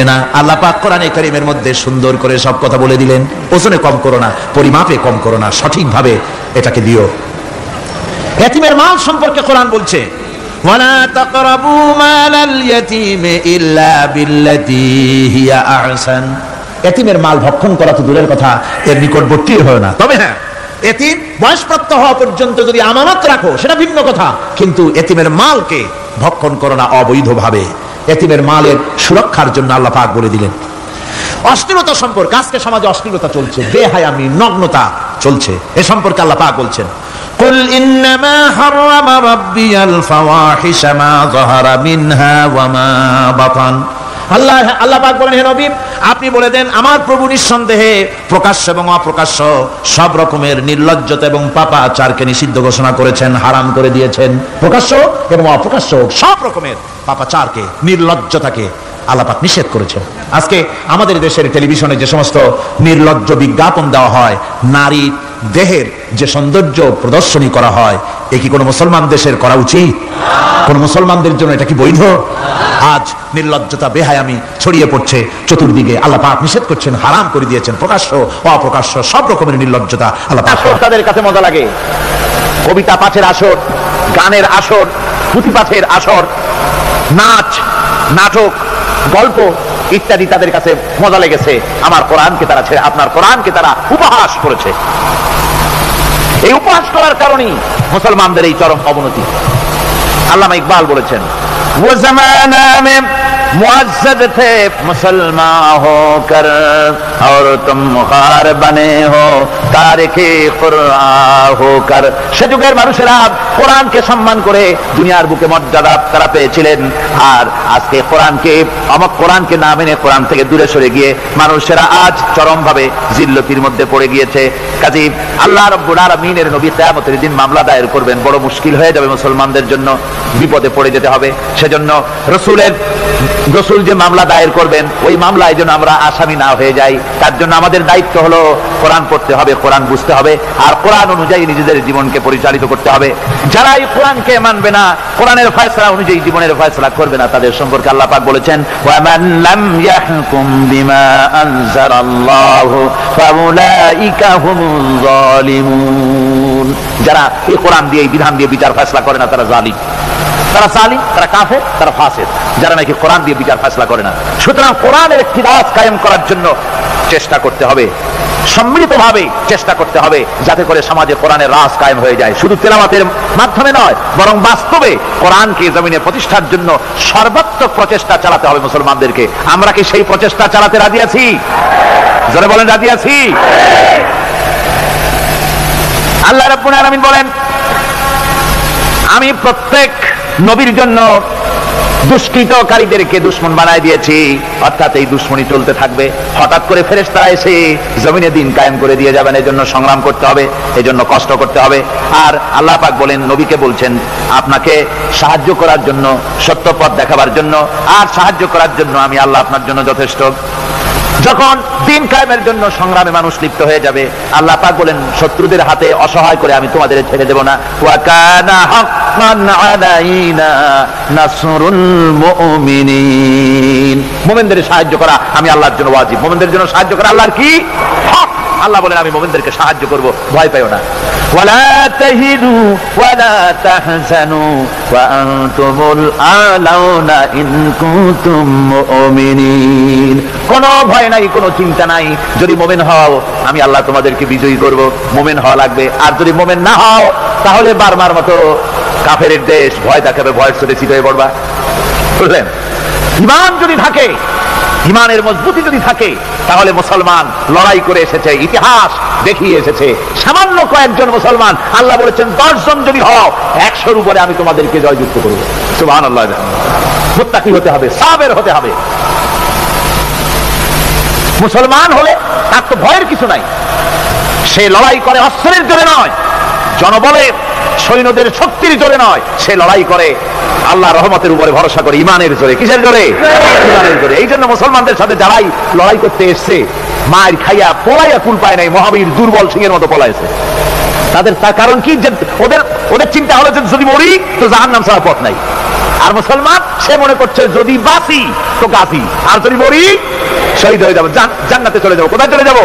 দিবে না। আল্লাহ পাক কোরআনে কারীমের মধ্যে সুন্দর করে সব কথা বলে দিলেন। ওজনে কম করো না, পরিমাপে কম করো না, সঠিকভাবে এটাকে দিও। এতিমের মাল সম্পর্কে কোরআন বলছে, ওয়ালা তাকরাবু মালাল ইয়াতীমি ইল্লা বিল্লাতী হিয়া আহসান। এতিমের মাল ভক্ষণ করা তো দূরের কথা, এর নিকটবর্তী হয় না। তবে হ্যাঁ, এতিম বয়সপ্রাপ্ত হওয়া পর্যন্ত যদি আমানত রাখো সেটা ভিন্ন কথা, কিন্তু এতিমের মালকে ভক্ষণ করো না অবৈধভাবে। এতিমের মালের সুরক্ষার জন্য আল্লাহ পাক বলে দিলেন। অশ্লীলতা সম্পর্কে, আজকে সমাজে অশ্লীলতা চলছে, বেহায়ামি, নগ্নতা চলছে, এ সম্পর্কে আল্লাহ পাক বলছেন, কুল ইন্নামা হারামা রাব্বিয়াল ফাওয়াহিশা মা যাহারা মিনহা ওয়া মা বাতান। আল্লাহ পাক বলেন, হে নবী আপনি বলে দেন, আমার প্রভু নিঃসন্দেহে প্রকাশ্য এবং অপ্রকাশ্য সব রকমের নির্লজ্জতা এবং পাপাচারকে নিষিদ্ধ ঘোষণা করেছেন, হারাম করে দিয়েছেন। প্রকাশ্য এবং অপ্রকাশ্য সব রকমের পাপাচারকে, নির্লজ্জতাকে আল্লাহ পাক নিষেধ করেছেন। আজকে আমাদের দেশের টেলিভিশনে যে সমস্ত নির্লজ্জ বিজ্ঞাপন দেওয়া হয়, নারী দেহের যে সৌন্দর্য প্রদর্শনী করা হয়, এ কি কোনো মুসলমান দেশের করা উচিত? কোন মুসলমানদের জন্য এটা কি বৈধ? আজ নির্লজ্জতা, বেহায়ামি ছড়িয়ে পড়ছে চতুর্দিকে। আল্লাহ পাক নিষেধ করছেন, হারাম করে দিয়েছেন। প্রকাশ্য অপ্রকাশ্য সব রকমের নির্লজ্জতা আল্লাহ পাক। তাদের কাছে মজা লাগে, কবিতা পাঠের আসর, গানের আসর, পুঁথি পাঠের আসর, নাচ, নাটক, গল্প ইত্যাদি তাদের কাছে মজা লেগেছে। আমার কোরআনকে তারা ছেড়ে আপনার কোরআনকে তারা উপহাস করেছে। এই উপহাস করার কারণেই মুসলমানদের এই চরম অবনতি। আল্লামা ইকবাল বলেছেন, वो जमाना में मुअज़्ज़ज़ थे मुसलमान होकर और तुम मुखार बने हो तारिके कुरआन होकर। সে যুগের মানুষেরা কোরআনকে সম্মান করে দুনিয়ার বুকে মর্যাদা তারা পেয়েছিলেন, আর আজকে কোরআনকে না মেনে কোরআন থেকে দূরে সরে গিয়ে মানুষেরা আজ চরমভাবে জিল্লতির মধ্যে পড়ে গিয়েছে। কাজেই আল্লাহ রাব্বুল আলামিনের নবী কিয়ামতের দিন মামলা দায়ের করবেন, বড় মুশকিল হয়ে যাবে মুসলমানদের জন্য, বিপদে পড়ে যেতে হবে। সেজন্য রসুল যে মামলা দায়ের করবেন, ওই মামলায় যেন আমরা আসামি না হয়ে যাই, তার জন্য আমাদের দায়িত্ব হলো কোরআন পড়তে হবে, কোরআন বুঝতে হবে, আর কোরআন অনুযায়ী নিজেদের জীবনকে পরিচালিত করতে হবে। যারা এই কোরআনকে মানবে না, কোরআনের ফয়সালা অনুযায়ী জীবনের ফয়সালা করবে না, তাদের সম্পর্কে আল্লাহ পাক বলেছেন, ওয়ামান লাম ইয়াহকুম বিমা আনজালাল্লাহু ফাউলাইকা হুমুজ জালিমুন। যারা এই কোরআন দিয়ে, এই বিধান দিয়ে বিচার ফয়সালা করে না, তারা জালিম, তারা জালিম, তারা কাফের, তারা ফাসিক, যারা নাকি কোরআন দিয়ে বিচার ফয়সালা করে না। সুতরাং কোরআনের একটি রাজ কায়েম করার জন্য চেষ্টা করতে হবে, সম্মিলিতভাবে চেষ্টা করতে হবে, যাতে করে সমাজে কোরআনের রাজ কায়েম হয়ে যায়। শুধু তেলাওয়াতের মাধ্যমে নয়, বরং বাস্তবে কোরআনকে জমিনে প্রতিষ্ঠার জন্য সর্বাত্মক প্রচেষ্টা চালাতে হবে মুসলমানদেরকে। আমরা কি সেই প্রচেষ্টা চালাতে রাজি আছি? জোরে বলেন, রাজি আছি? আল্লাহ রাব্বুল আলামিন বলেন, আমি প্রত্যেক নবীর জন্য দুষ্কৃতকারীদেরকে দুশ্মন বানায় দিয়েছি, অর্থাৎ এই দুশ্মনী চলতে থাকবে। হঠাৎ করে ফেরেশতারা এসে জমিনে দিন কায়েম করে দিয়ে যাবেন, এজন্য সংগ্রাম করতে হবে, এজন্য কষ্ট করতে হবে। আর আল্লাহ পাক বলেন, নবীকে বলছেন, আপনাকে সাহায্য করার জন্য, সত্য পথ দেখাবার জন্য আর সাহায্য করার জন্য আমি আল্লাহ আপনার জন্য যথেষ্ট। যখন দিন কায়েমের জন্য সংগ্রামে মানুষ লিপ্ত হয়ে যাবে, আল্লাহ পাক বলেন, শত্রুদের হাতে অসহায় করে আমি তোমাদের ছেড়ে দেব না। ওয়া কানা হাক্কান আলাইনা নাসরুল মুমিনিন। মুমিনদের সাহায্য করা আমি আল্লাহর জন্য ওয়াজিব। মুমিনদের জন্য সাহায্য করা আল্লাহর কি হক। আল্লাহ বলেন, আমি মুমিনদেরকে সাহায্য করব, ভয় পাইও না। ওয়ালা তাহিনু ওয়ালা তাহজানু ওয়া আনতুমুল আলাউনা ইন কুনতুম মুমিনিন। কোনো ভয় নাই, কোনো চিন্তা নাই, যদি মুমিন হও আমি আল্লাহ তোমাদেরকে বিজয়ী করব। মুমিন হওয়া লাগবে, আর যদি মুমিন না হও তাহলে বারবার মতো কাফেরের দেশ ভয় দেখাবে, ভয়ের সাথে চিত হয়ে পড়বা। বুঝলেন? ঈমান যদি থাকে, ঈমানের মজবুতি যদি থাকে, তাহলে মুসলমান লড়াই করে এসেছে, ইতিহাস দেখিয়ে এসেছে। সামান্য কয়েকজন মুসলমান, আল্লাহ বলেছেন 10 জন যদি হও 100-র উপরে আমি তোমাদেরকে জয়যুক্ত করব। সুবহানাল্লাহ। মুত্তাকি হতে হবে, সাবের হতে হবে। মুসলমান হলে তার তো ভয়ের কিছু নাই। সে লড়াই করে অস্ত্রের জোরে নয়, জনবলের, সৈন্যদের শক্তির জোরে নয়, সে লড়াই করে আল্লাহর রহমতের উপরে ভরসা করে, ইমানের জোরে। কিসের জোরে? ইমানের জোরে। এই জন্য মুসলমানদের সাথে যারাই লড়াই করতে এসছে, মায়ের খাইয়া পলাইয়া কুল পায় নাই, মহাবীর দুর্বল সিংহের মতো পলাইছে। তার কারণ কি? ওদের চিন্তা হলো যে যদি মরি তো জাহান্নাম ছাড়া পথ নাই। আর মুসলমান সে মনে করছে যদি বাঁচি তো গাছি, আর যদি মরি শহীদ হয়ে যাবো, জান্নাতে চলে যাবো। কোথায় চলে যাবো?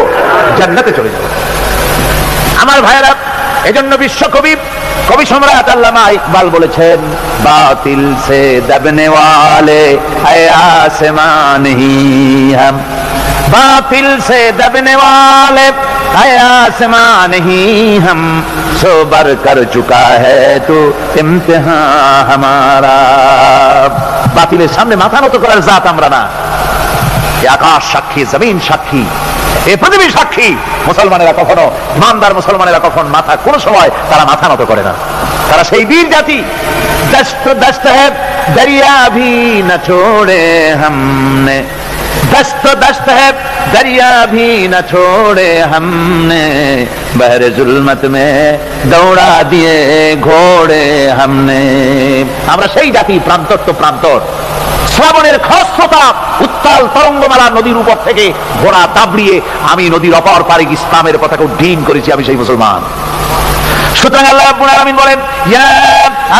জান্নাতে চলে যাবো। আমার ভাইয়েরা, এজন্য বিশ্বকবি কবি সম্রাট আল্লামা ইকবাল বলেছেন, বাতিল সে দবনে ওয়ালে है आसमान ही हम, बातिल से दबने वाले है आसमान ही हम, सो बर कर चुका है तो इम्तिहान हमारा। বাতিলের সামনে মাথা নত করার জাত আমরা না। আকাশ সাক্ষী, জমিন সাক্ষী, এই পৃথিবী সাক্ষী, মুসলমানেরা কখনো, ইমানদার মুসলমানেরা কখন মাথা, কোন সময় তারা মাথা নত করে না। তারা সেই বীর জাতি। দস্ত দস্ত है दरिया भी न छोड़े हमने, दस्त दस्त है दरिया भी न छोड़े हमने, बहरे जुल्मत में दौड़ा दिए घोड़े हमने। আমরা সেই জাতি, প্রান্তর তো প্রান্তর। শ্রাবণের খরস্রোতা উত্তাল তরঙ্গমালা নদীর উপর থেকে ঘোড়া দাবড়িয়ে আমি নদীর অপর পারে ইসলামের পতাকা উড্ডীন করেছি, আমি সেই মুসলমান। সুতরাং আল্লাহ রাব্বুল আলামিন বলেন, ইয়া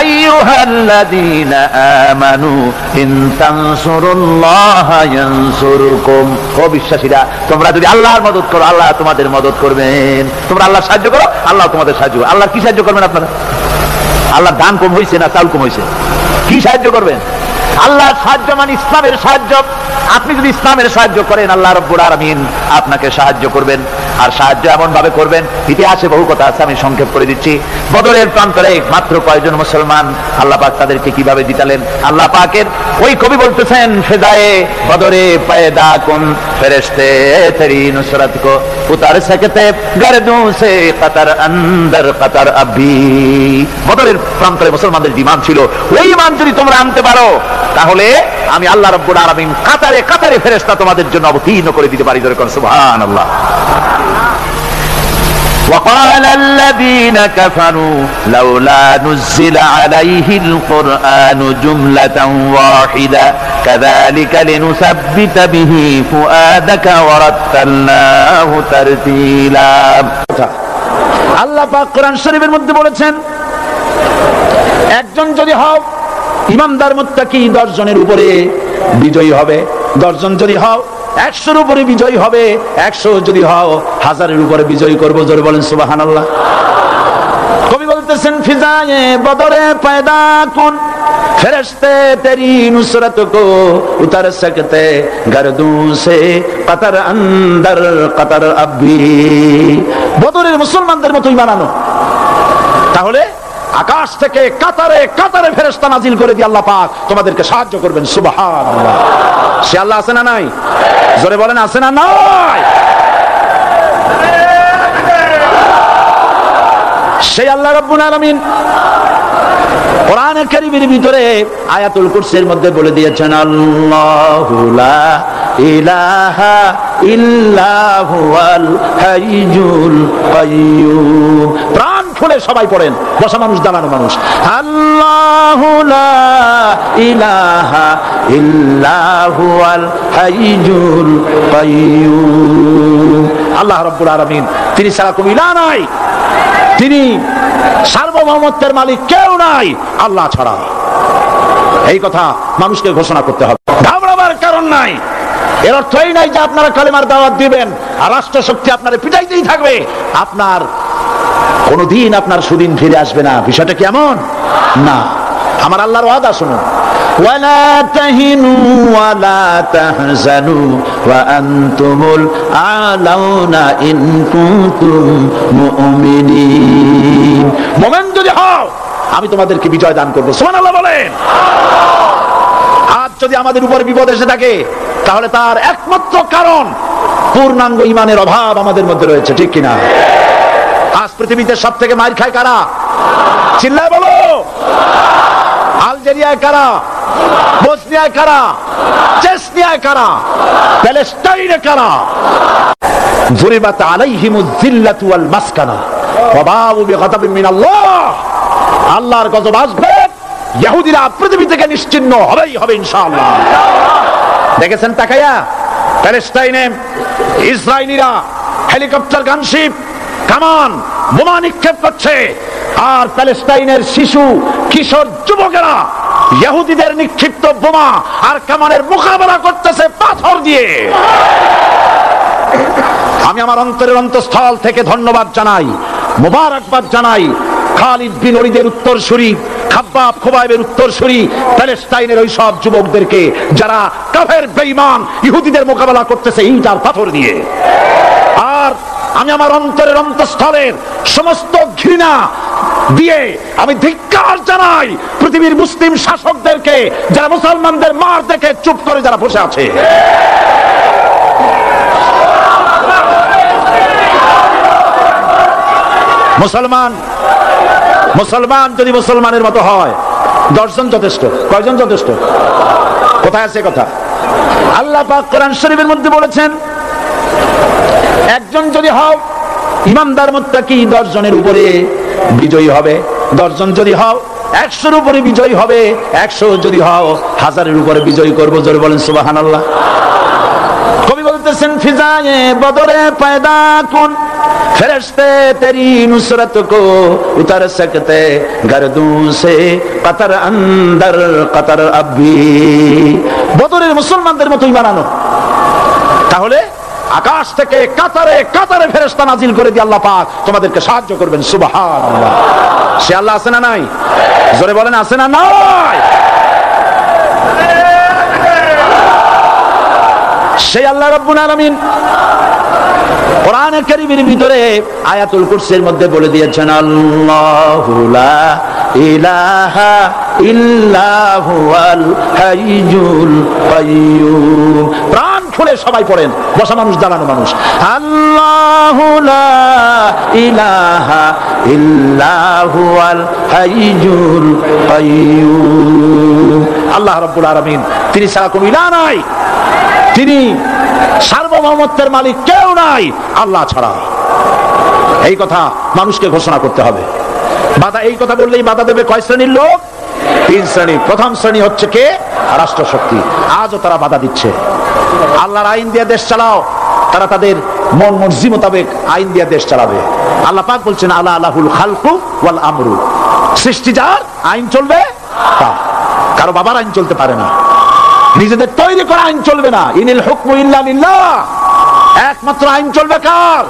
আইয়ুহাল্লাযীনা আমানু ইন তানসুরুল্লাহা ইয়ানসুরকুম। ও বিশ্বাসীরা, তোমরা যদি আল্লাহর মদদ করো, আল্লাহ তোমাদের মদদ করবেন। তোমরা আল্লাহর সাহায্য করো, আল্লাহ তোমাদের সাহায্য করবে। আল্লাহ কি সাহায্য করবেন আপনারা? আল্লাহর দান কম হয়েছে না চাউল কম হয়েছে? কি সাহায্য করবেন? আল্লাহর সাহায্য মানে ইসলামের সাহায্য। আপনি যদি ইসলামের সাহায্য করেন, আল্লাহ রাব্বুল আলামিন আপনাকে সাহায্য করবেন। আর সাহায্য এমন ভাবে করবেন, ইতিহাসে বহু কথা আছে, আমি সংক্ষেপ করে দিচ্ছি। বদরের প্রান্তরে মাত্র কয়েকজন মুসলমান, আল্লাহ পাক তাদেরকে কিভাবে জিতালেন। আল্লাহ পাকের ওই কবি বলতেছেন, ফেদায়ে বদরে পয়দা কুন ফেরেশতে তেরি নুসরত কো উতার सकते गर्दों से कतर अंदर कतर अभी। বদরের প্রান্তরে মুসলমানদের ঈমান ছিল, ওই ঈমান যদি তোমরা আনতে পারো, তাহলে আমি আল্লাহ রাব্বুল আলামিন কাতারে কাতারে ফেরেশতা তোমাদের জন্য অবতীর্ণ করে দিতে পারি। যেরকম সুবহানাল্লাহ। وقال الذين كفروا لولا نزل عليه القرآن جملة واحدة كذلك لنثبت به فؤادك ورتلناه ترتيلا। আল্লাহ পাক কোরআন শরীফের মধ্যে বলেছেন, একজন যদি হও ইমানদার মুত্তাকি 10 জনের উপরে বিজয়ী হবে, 10 জন যদি হও 100-র উপরে বিজয়ী হবে, 100 যদি হও 1000-এর উপরে বিজয়ী করবো। জোরে বলেন সুবহানাল্লাহ। কবি বলতেছেন, ফিজায়ে বদরে পয়দা কুন ফেরেশতে তেরি নুসরত কো উতার सकते गर्दों से कतर अंदर कतर अभी। বদরের মুসলমানদের মতো ঈমান আনো, তাহলে আকাশ থেকে কাতারে কাতারে ফেরেশতা নাজিল করে দিয়ে আল্লাহ পাক তোমাদেরকে সাহায্য করবেন। সুবহানাল্লাহ। সে আল্লাহ আছে না নাই? জোরে বলেন, আছে না নাই? সেই আল্লাহ রাব্বুল আলামিন কোরআনে কারীমের ভিতরে আয়াতুল কুরসির মধ্যে বলে দিয়েছেন, আল্লাহু লা ইলাহা ইল্লা হুয়াল হাইয়ুল কাইয়্যুম। প্রাণ খুলে সবাই পড়েন, বসা মানুষ, দাঁড়ানো মানুষ। আল্লাহু লা ইলাহা ইল্লা হুয়াল হাইয়ুল কাইয়্যুম। আল্লাহ রাব্বুল আলামিন, তিনি ছাড়া কোনো ইলাহ নাই, তিনি সার্বভৌমত্বের মালিক কেউ নাই আল্লাহ ছাড়া। এই কথা মানুষকে ঘোষণা করতে হবে, ঘাবড়াবার কারণ নাই। এর অর্থ এই নাই যে আপনারা কালেমার দাওয়াত দিবেন আর রাষ্ট্রশক্তি আপনারা পিটাইতেই থাকবে, আপনার কোনদিন আপনার সুদিন ফিরে আসবে না। বিষয়টা কেমন না? আমার আল্লাহর ওয়াদা শুনুন, ওয়ালা তাহিনু ওয়ালা তাহজানু ওয়া আনতুমুল আলাউনা ইন কুনতুম মুমিনিন। মুমিন যদি হও, আমি তোমাদেরকে বিজয় দান করব। সুবহানাল্লাহ বলেন। আজ যদি আমাদের উপর বিপদ এসে থাকে, তাহলে তার একমাত্র কারণ পূর্ণাঙ্গ ঈমানের অভাব আমাদের মধ্যে রয়েছে, ঠিক কিনা? আজ পৃথিবীতে সব থেকে মার খায় কারা? চিল্লায় বলো। আলজেরিয়ায় কারা? বসনিয়ায় কারা? চেচনিয়ায় কারা? প্যালেস্টাইনে কারা? যুরিবাত আলাইহিমুয যিল্লাতু ওয়াল মাসকানা ওয়া বাউ বিগাদাবিন মিনাল্লাহ। আল্লাহর গজব আসবে, ইহুদিরা পৃথিবী থেকে নিশ্চিহ্ন হবেই হবে ইনশাআল্লাহ। দেখেছেন তাকায়া, প্যালেস্টাইনে ইসরায়েলিরা হেলিকপ্টার, গানশিপ, কামান, বোমা নিক্ষেপ করছে, আর প্যালেস্টাইনের শিশু, কিশোর, যুবকেরা ইহুদিদের নিক্ষিপ্ত বোমা আর কামানের মোকাবেলা করতেছে পাথর দিয়ে। আমি আমার অন্তরের অন্তঃস্থল থেকে ধন্যবাদ জানাই, মোবারকবাদ জানাই খালিদ বিন ওলীদের উত্তরসূরি, খাব্বাব খোবাইবের উত্তরসূরি প্যালেস্টাইনের ওই সব যুবকদেরকে যারা কাফের বেঈমান ইহুদিদের মোকাবেলা করতেছে ইট আর পাথর দিয়ে। আর আমি আমার অন্তরের অন্তঃস্থলের সমস্ত ঘৃণা দিয়ে আমি ধিক্কার জানাই পৃথিবীর মুসলিম শাসকদেরকে যারা মুসলমানদের মার দেখে চুপ করে যারা বসে আছে। মুসলমান যদি মুসলমানের মতো হয় 10 জন যথেষ্ট, কয়জন যথেষ্ট? কোথায় আছে কথা? আল্লাহ পাক কোরআন শরীফের মধ্যে বলেছেন, একজন যদি হও ইমানদার মুত্তাকি 10 জনের উপরে বিজয়ী হবে, 10 জন যদি হও 100-এর উপরে বিজয়ী হবে, 100 যদি হও 1000-এর উপরে বিজয়ী করব। জোরে বলেন সুবহানাল্লাহ। কবি বলতেছেন, ফিজায়ে বদরে পয়দা কুন ফেরেশতে তেরি নুসরত কো উতার সকতে গর্দুঁ সে কতর আন্দর কতর আবি। বদরের মুসলমানদের মতো ঈমান আনো, তাহলে আকাশ থেকে কাতারে কাতারে ফেরেশতা নাজিল করে দিয়ে আল্লাহ পাক তোমাদেরকে সাহায্য করবেন। সুবহানাল্লাহ। সে আল্লাহ আছে না নাই? জোরে বলেন আছে না নাই? সেই আল্লাহ রাব্বুল আলামিন কোরআনে কারীমের ভিতরে আয়াতুল কুরসির মধ্যে বলে দিয়েছেন, আল্লাহু লা ইলাহা ইল্লা হুয়াল হাইয়ুল কাইয়্যুম। প্রাণ খুলে সবাই পড়েন, বসা মানুষ দাঁড়ানো মানুষ। আল্লাহু লা ইলাহা ইল্লা হুয়াল হাইয়ুল কাইয়্যুম। আল্লাহ রাব্বুল আলামিন, তিনি ছাড়া কোনো ইলাহ নাই, তিনি সার্বভৌমত্বের মালিক কেউ নাই আল্লাহ ছাড়া। এই কথা মানুষকে ঘোষণা করতে হবে। বাধা, এই কথা বললেই বাধা দেবে কয় শ্রেণীর লোক? 3 শ্রেণী। প্রথম শ্রেণী হচ্ছে কে? রাষ্ট্রশক্তি। আজও তারা বাধা দিচ্ছে। আল্লাহর আইন দিয়ে দেশ চালাও, তারা তাদের মন মর্জি মোতাবেক আইন দিয়ে দেশ চালাবে। আল্লাহ পাক বলছেন, আলা আলাহুল খালকু ওয়াল আমরু, সৃষ্টি যার আইন চলবে তা। কারো বাবার আইন চলতে পারে না, নিজেদের তৈরি করা আইন চলবে না। ইনিল হুকমু ইল্লা লিল্লাহ, একমাত্র আইন চলবে কার?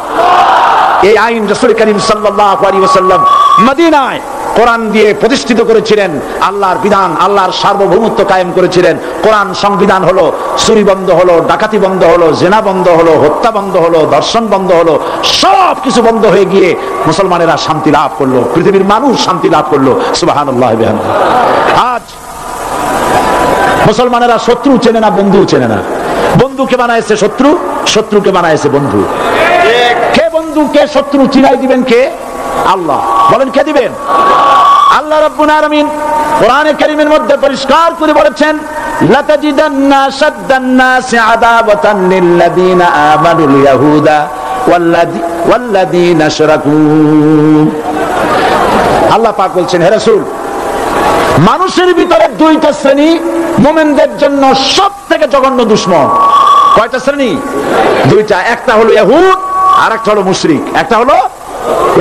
এই আইন রাসূল করিম সাল্লাল্লাহু আলাইহি ওয়াসাল্লাম মদিনায় কোরআন দিয়ে প্রতিষ্ঠিত করেছিলেন। আল্লাহর বিধান, আল্লাহর সার্বভৌমত্ব কায়েম করেছিলেন। কোরআন সংবিধান হলো, চুরি বন্ধ হলো, ডাকাতি বন্ধ হলো, জিনা বন্ধ হলো, হত্যা বন্ধ হলো, ধর্ষণ বন্ধ হলো, সব কিছু বন্ধ হয়ে গিয়ে মুসলমানেরা শান্তি লাভ করলো, পৃথিবীর মানুষ শান্তি লাভ করলো। সুবহানাল্লাহ বিহামদিহি। আজ মুসলমানেরা শত্রু চেনে না, বন্ধু চেনে না। বন্ধুকে বানাইছে শত্রু, শত্রুকে বানাইছে বন্ধু। কে বন্ধু কে শত্রু চিনাই দিবেন কে? আল্লাহ। বলেন কে দিবেন? আল্লাহ রাব্বুল আলামিন কোরআনে কারীমের মধ্যে পরিষ্কার করে বলেছেন, লাতাজিদান্না শাদ্দান নাসি আদাওয়াতান লিল্লাযিনা আমানুল ইয়াহুদা ওয়াল্লাযিনা আশরাকু। আল্লাহ পাক বলছেন, হে রাসূল, মানুষের ভিতরে 2টা শ্রেণী মুমিনদের জন্য সবথেকে জঘন্য দুশমন। কয়টা শ্রেণী? 2টা। একটা হলো ইহুদ আর একটা হলো মুশরিক। একটা হলো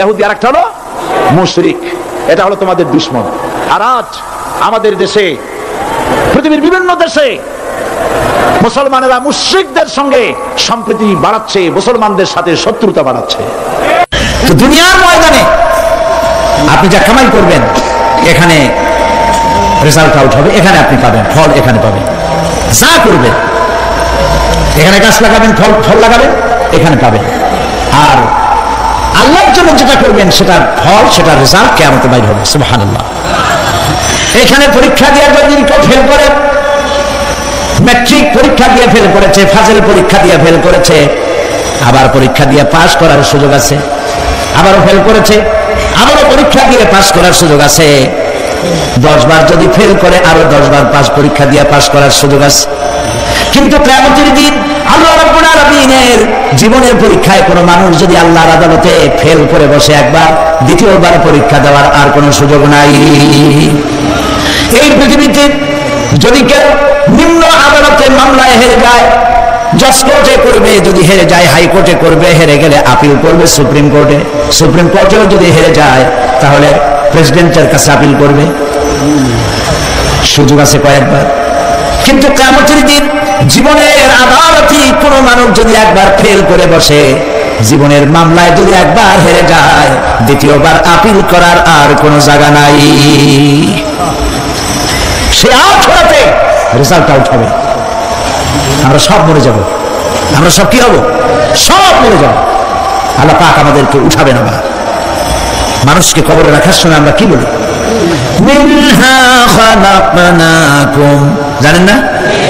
ইহুদি আর একটা হলো মুশরিক। এটা হলো তোমাদের দুশমন। আর আজ আমাদের দেশে, পৃথিবীর বিভিন্ন দেশে মুসলমানেরা মুশরিকদের সঙ্গে সম্প্রীতি বাড়াচ্ছে, মুসলমানদের সাথে শত্রুতা বাড়াচ্ছে। তো দুনিয়ার ময়দানে আপনি যা কামাই করবেন এখানে রেজাল্ট আউট হবে, এখানে আপনি পাবেন ফল, এখানে পাবেন। যা করবেন, এখানে গাছ লাগাবেন, ফল লাগাবেন, এখানে পাবেন। আর আল্লাহর জন্য যেটা করবেন সেটার ফল, সেটার রেজাল্ট কিয়ামতে বাইর হবে। সুবহানাল্লাহ। এখানে পরীক্ষা দিয়ে যদি কেউ ফেল করে, ম্যাট্রিক পরীক্ষা দিয়ে ফেল করেছে, ফাজিল পরীক্ষা দিয়ে ফেল করেছে, আবার পরীক্ষা দিয়ে পাস করার সুযোগ আছে, আবারও ফেল করেছে, আবারও পরীক্ষা দিয়ে পাস করার সুযোগ আছে। 10 বার যদি ফেল করে আরো 10 বার পরীক্ষা দিয়ে পাস করার সুযোগ আছে। কিন্তু কিয়ামতের দিন আল্লাহ রাব্বুল আলামিনের জীবনের পরীক্ষায় কোনো মানুষ যদি আল্লাহর আদালতে ফেল করে বসে একবার, দ্বিতীয়বার পরীক্ষা দেওয়ার আর কোনো সুযোগ নাই। এই পৃথিবীতে যদি কেউ নিম্ন আদালতে মামলায় হেরে যায়, জজ কোর্টে করবে, যদি হেরে যায় হাইকোর্টে করবে, হেরে গেলে আপিল করবে সুপ্রিম কোর্টে, সুপ্রিম কোর্টেও যদি হেরে যায় তাহলে প্রেসিডেন্টের কাছে আপিল করবে। সুযোগ আছে কয়েকবার, কিন্তু কিয়ামতের দিন জীবনের আদালতে কোন মানব যদি একবার ফেল করে বসে, জীবনের মামলায় যদি একবার হেরে যায়, দ্বিতীয়বার আপিল করার আর কোন জায়গা নাই। সে আখেরাতে রেজাল্ট আউট হবে। আমরা সব মরে যাব, আমরা সব কি হব? সব মরে যাব। আল্লাহ পাক আমাদেরকে উঠাবে না। মানুষকে কবরে রাখার সময় আমরা কি বলি? মিনহা খালাকনাকুম, জানেন না?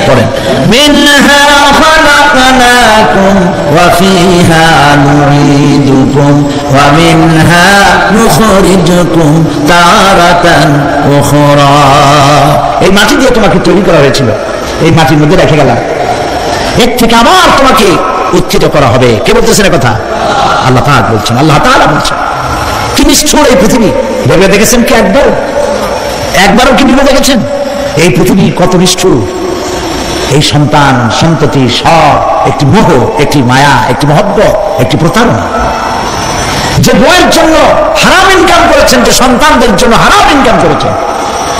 পড়েন, মিনহা খালাকনাকুম ওয়া ফিহা নুঈদুকুম ওয়া মিনহা নুখরিজুকুম তারাতান উখরা। এই মাটি দিয়ে তোমাকে তৈরি করা হয়েছিল, এই মাটির মধ্যে রেখে গেলাম, এর থেকে আবার তোমাকে উত্থিত করা হবে। কে বলতেছেন কথা? আল্লাহ পাক বলছেন, আল্লাহ তাআলা বলছেন। কি নিষ্ঠুর এই পৃথিবী! ভেবে দেখেছেন কি একবারও কি ভেবে দেখেছেন এই পৃথিবী কত নিষ্ঠুর? এই সন্তান সন্ততি সব একটি মোহ, একটি মায়া, একটি মহব্বত, একটি প্রতারণা। যে বইয়ের জন্য হারাম ইনকাম করেছেন, যে সন্তানদের জন্য হারাম ইনকাম করেছেন,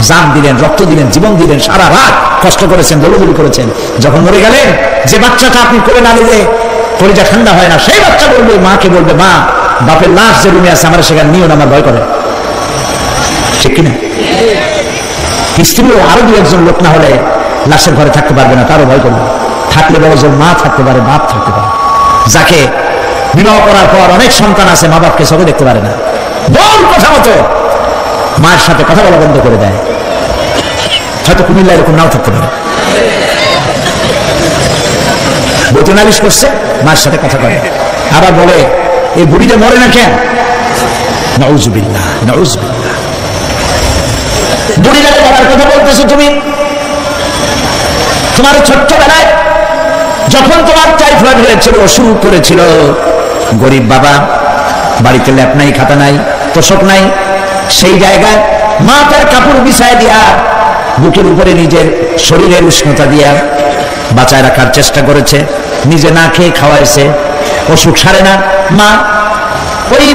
জান দিলেন, রক্ত দিলেন, জীবন দিলেন, সারা রাত কষ্ট করেছেন, দৌড়দৌড়ি করেছেন, যখন মরে গেলেন, যে বাচ্চাটা আপনি করে না নিলে কলিজা ঠান্ডা হয় না, সেই বাচ্চা বলবে, মাকে বলবে, মা বাপের লাশ যে রুমে আছে আমার সেখানে নিও না, আমার ভয় করে। ঠিক কিনা? স্ত্রীও আরো দু একজন লোক না হলে লাশের ঘরে থাকতে পারবে না, তারও ভয় করবে। থাকলে বড়জন মা থাকতে পারে, বাপ থাকতে পারে, যাকে বিবাহ করার পর অনেক সন্তান আছে মা বাপকে চোখে দেখতে পারে না, বল কথা মতো মায়ের সাথে কথা বলা বন্ধ করে দেয়। হয়তো কুমিল্লা এরকম নাও থাকতে পারে, বইতে নালিশ করছে, মায়ের সাথে কথা বলে, আবার বলে এই বুড়িটা মরে না কেন? নাউজুবিল্লাহ, নাউজুবিল্লাহ। বুড়িটাকে বাবার কথা বলতেছো তুমি। তোমার ছোট্টবেলায় যখন তোমার টাইফয়েড হয়েছিল, অসুখ করেছিল, গরিব বাবা, বাড়িতে ল্যাপ নাই, খাতা নাই, তোষক নাই, সেই জায়গায় মা তার কাপড় বিছায় দিয়া বুকের উপরে নিজের শরীরের উষ্ণতা দিয়া বাঁচায় রাখার চেষ্টা করেছে, নিজে না খেয়ে খাওয়াইছে, অসুখ সারে না। মা ওই